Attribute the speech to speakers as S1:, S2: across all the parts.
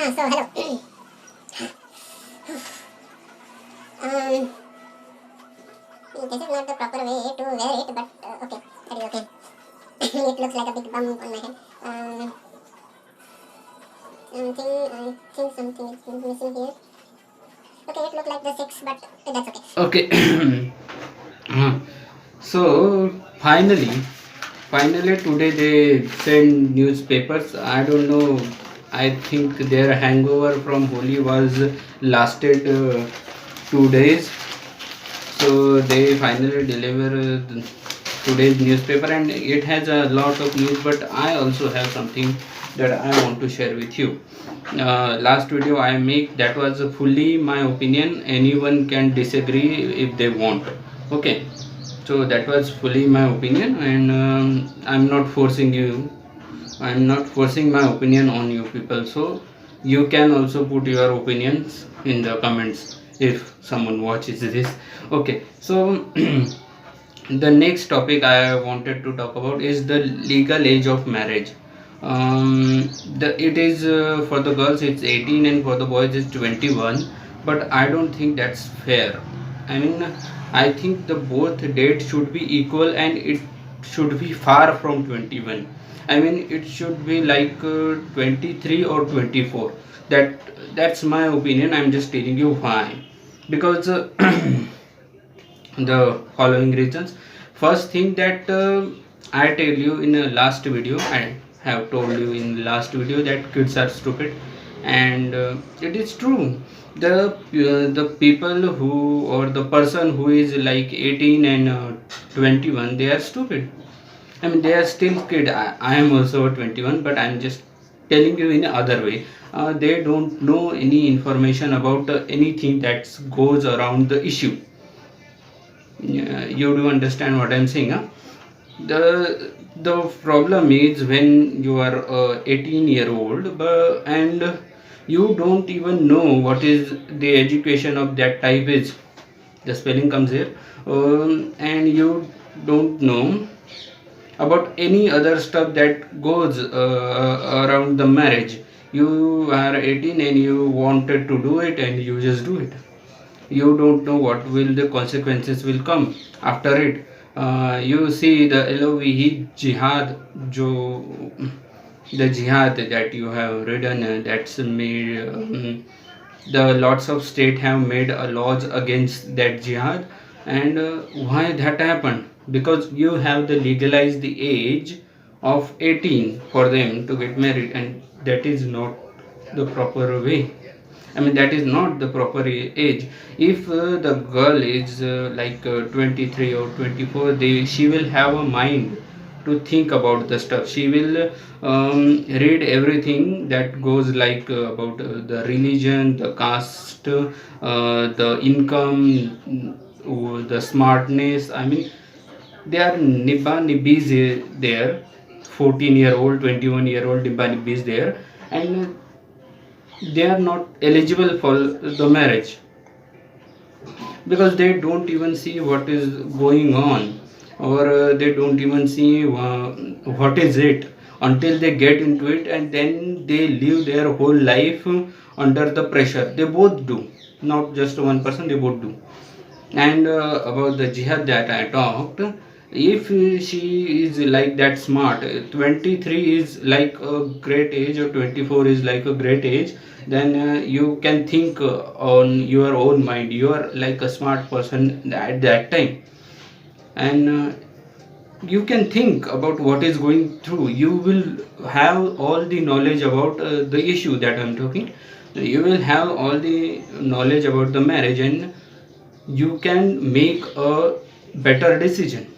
S1: So hello. This is not the proper way to wear it, but okay, that is okay. It looks like a big bump on my head. I think something is missing here. Okay, it looked like the 6, but that's okay.
S2: Okay. So finally today they send newspapers. I don't know. I think their hangover from Holi was lasted 2 days. So they finally deliver today's newspaper, and it has a lot of news. But I also have something that I want to share with you. Last video I make, that was fully my opinion. Anyone can disagree if they want. Okay, so that was fully my opinion, and I'm not forcing my opinion on you people. So you can also put your opinions in the comments if someone watches this. Okay, so the next topic I wanted to talk about is the legal age of marriage. It is for the girls it's 18 and for the boys it's 21, but I don't think that's fair. I mean, I think the both dates should be equal, and it should be far from 21. I mean, it should be like 23 or 24. That's my opinion. I'm just telling you why. Because the following reasons. First thing that I tell you in a last video, I have told you in the last video that kids are stupid, and it is true. The people who, or the person who is like 18 and 21, they are stupid. I mean, they are still kid. I am also 21, but I'm just telling you in other way. They don't know any information about anything that goes around the issue. You do understand what I'm saying, huh? The problem is when you are 18-year-old, and you don't even know what is the education of that type is. The spelling comes here. And you don't know about any other stuff that goes around the marriage. You are 18 and you wanted to do it, and you just do it. You don't know what will the consequences will come after it. You see the LOVE jihad, the jihad that you have written, that's made, the lots of state have made laws against that jihad. And why that happened? Because you have the legalized the age of 18 for them to get married, and that is not the proper way. I mean, that is not the proper age. If the girl is like 23 or 24, she will have a mind to think about the stuff. She will read everything that goes like about the religion, the caste, the income, the smartness. I mean, they are nibba nibbis there. 14-year-old, 21-year-old nibba nibbis there, and they are not eligible for the marriage because they don't even see what is going on, or they don't even see what is it until they get into it, and then they live their whole life under the pressure. They both do, not just one person, they both do. And about the jihad that I talked, if she is like that smart, 23 is like a great age, or 24 is like a great age, then you can think on your own mind. You are like a smart person at that time, and you can think about what is going through. You will have all the knowledge about the issue that I'm talking. You will have all the knowledge about the marriage, and you can make a better decision.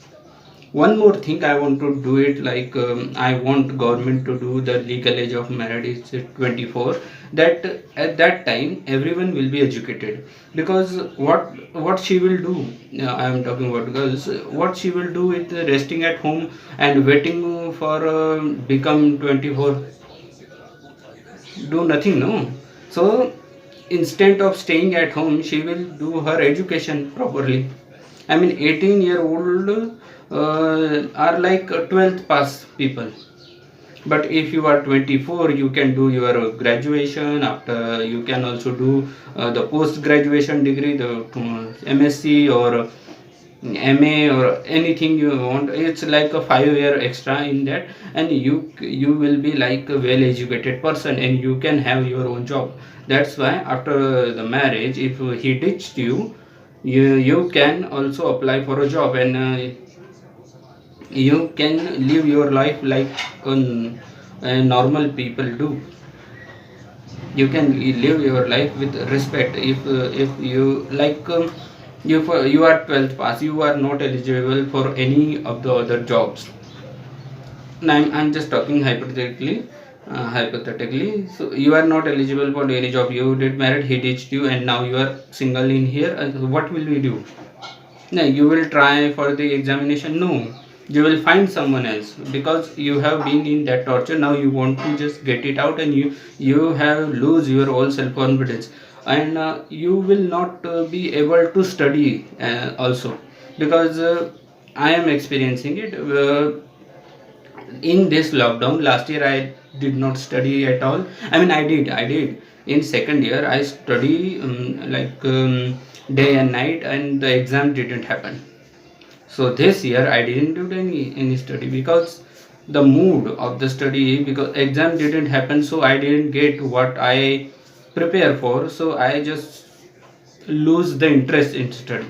S2: One more thing I want to do it, like I want government to do the legal age of marriage is 24, that at that time everyone will be educated. Because what she will do, I am talking about girls, what she will do with resting at home and waiting for become 24, do nothing, no. So instead of staying at home, she will do her education properly. I mean, 18-year-old are like 12th pass people. But if you are 24, you can do your graduation. After, you can also do the post graduation degree, the MSc or MA or anything you want. It's like a 5 year extra in that, and you will be like a well educated person, and you can have your own job. That's why after the marriage, if he ditched you, you can also apply for a job, and you can live your life like normal people do. You can live your life with respect. If you like, if you are 12th pass, you are not eligible for any of the other jobs. And I'm just talking hypothetically. So you are not eligible for any job. You did married, he ditched you, and now you are single in here. What will we do? No, you will try for the examination. No, you will find someone else, because you have been in that torture. Now you want to just get it out, and you have lose your whole self confidence, and you will not be able to study also, because I am experiencing it. In this lockdown last year, I did not study at all. I mean, I did in second year. I study day and night, and the exam didn't happen. So this year I didn't do any study, because the mood of the study, because exam didn't happen, so I didn't get what I prepare for, so I just lose the interest in study.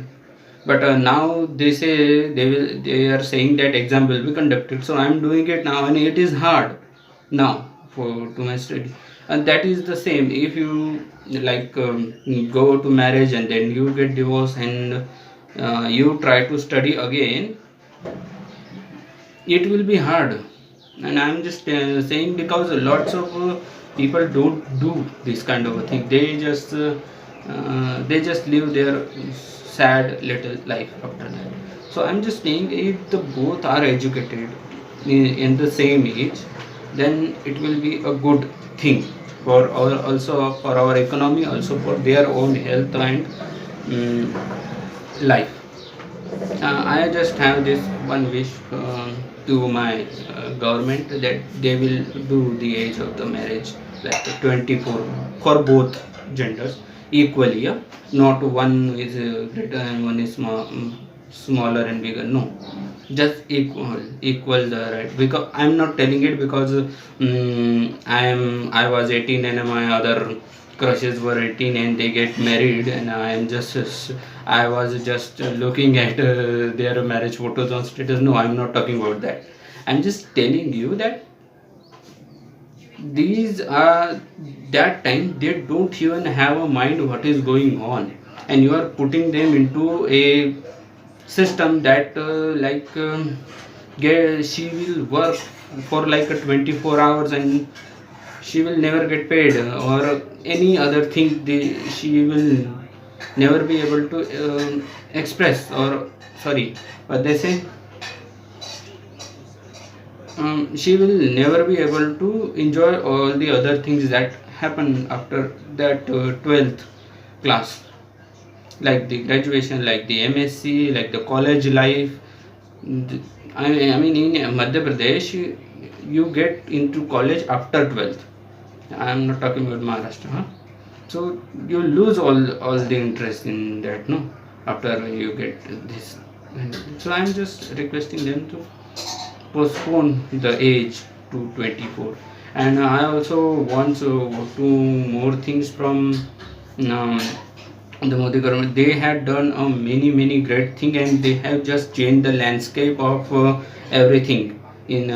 S2: But now they are saying that exam will be conducted, so I'm doing it now, and it is hard now for to my study. And that is the same if you like go to marriage, and then you get divorced, and you try to study again, it will be hard. And I'm just saying, because lots of people don't do this kind of a thing. They just live their sad little life after that. So I'm just saying, if the both are educated in the same age, then it will be a good thing for our, also for our economy, also for their own health and life. I just have this one wish to my government, that they will do the age of the marriage like 24 for both genders equally. Yeah? Not one is greater and one is smaller and bigger. No, just equal the right. Because I'm not telling it because I was 18 and my other crushes were 18 and they get married, and I was just looking at their marriage photos on status. No, I'm not talking about that. I'm just telling you that these are that time they don't even have a mind what is going on, and you are putting them into a system that she will work for like a 24 hours, and she will never get paid, or any other thing she will never be able to express, or sorry, what they say, she will never be able to enjoy all the other things that happen after that 12th class, like the graduation, like the MSc, like the college life. I mean, in Madhya Pradesh, you get into college after 12th. I am not talking about Maharashtra. Huh? So you lose all the interest in that, no? After you get this. So I am just requesting them to postpone the age to 24. And I also want two more things from the Modi government. They had done many great things, and they have just changed the landscape of everything in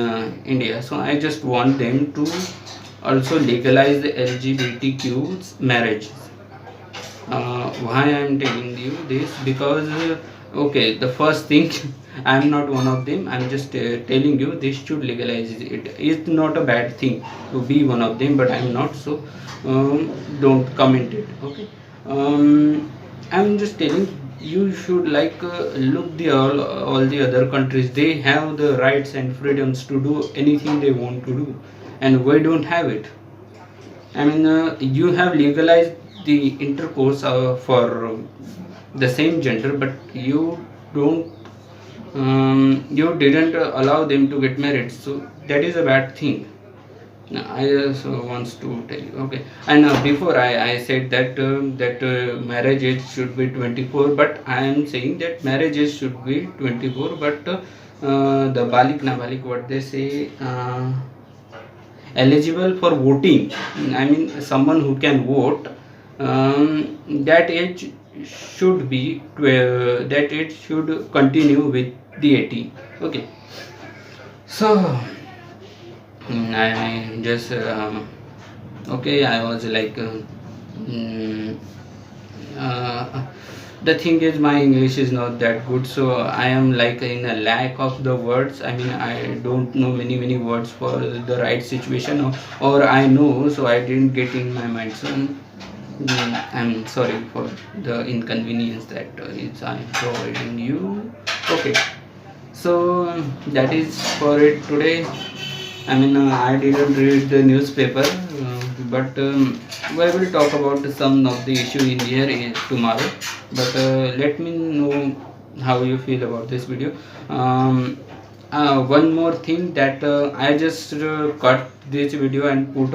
S2: India. So I just want them to also legalize the LGBTQ marriage. Why I am telling you this? Because okay, the first thing, I am not one of them. I am just telling you this should legalize it. It's not a bad thing to be one of them, but I am not. So don't comment it. Okay. I'm just telling you should like look the all the other countries. They have the rights and freedoms to do anything they want to do, and we don't have it. I mean, you have legalized the intercourse for the same gender, but you don't. You didn't allow them to get married, so that is a bad thing. I also wants to tell you. Okay, and before I said that marriage age should be 24, but I am saying that marriage age should be 24, but the balik nabalik, what they say, eligible for voting, I mean someone who can vote, that age should be 12, that age should continue with the 18. Okay, so I just okay, I was like mm, uh, the thing is my English is not that good, so I am like in a lack of the words. I mean, I don't know many words for the right situation, or I know, so I didn't get in my mind. So I'm sorry for the inconvenience that I'm providing you. Okay, so that is for it today. I mean, I didn't read the newspaper, but we will talk about some of the issue in here tomorrow. But let me know how you feel about this video. One more thing that I just cut this video and put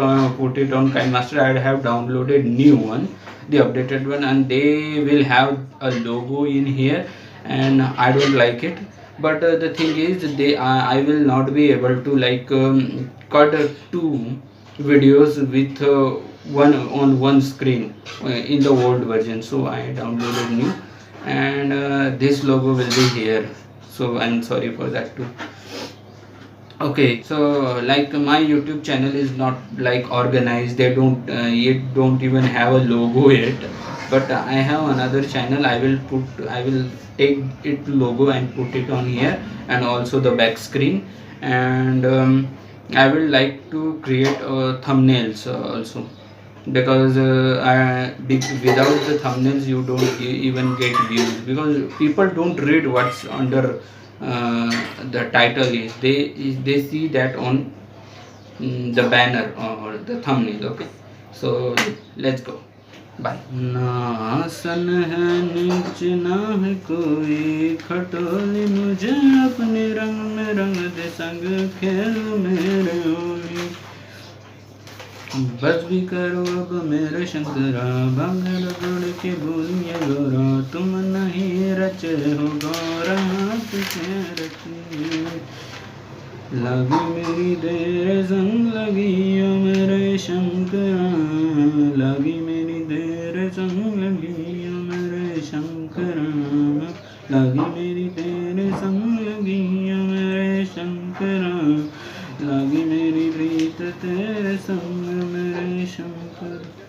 S2: it on KineMaster. I have downloaded new one, the updated one, and they will have a logo in here, and I don't like it. But the thing is, I will not be able to like cut two videos with one on one screen in the old version. So I downloaded new, and this logo will be here, so I'm sorry for that too. Okay, so like my YouTube channel is not like organized, they don't yet don't even have a logo yet, but I have another channel. I will take it logo and put it on here, and also the back screen, and I will like to create thumbnails also, because without the thumbnails you don't even get views, because people don't read what's under the title is. They see that on the banner or the thumbnail. Okay, so let's go. Bye. ना सन है नीच ना है कोई खटोली, मुझे अपने रंग में रंग दे, संग खेल मेरे होली। बस भी करो अब मेरे शंकरा, भांगड़ गुड़ के बोलिए गोरा, तुम नहीं रचे हो गौरा, हाथ से रची। लगी मेरी देर संग लगी ओ मेरे शंकरा, लगी मेरी देर संग लगी ओ मेरे शंकरा, लगी मेरी देर संग लगी ओ मेरे शंकरा, लगी मेरी प्रीत तेरे संग मेरे शंकर।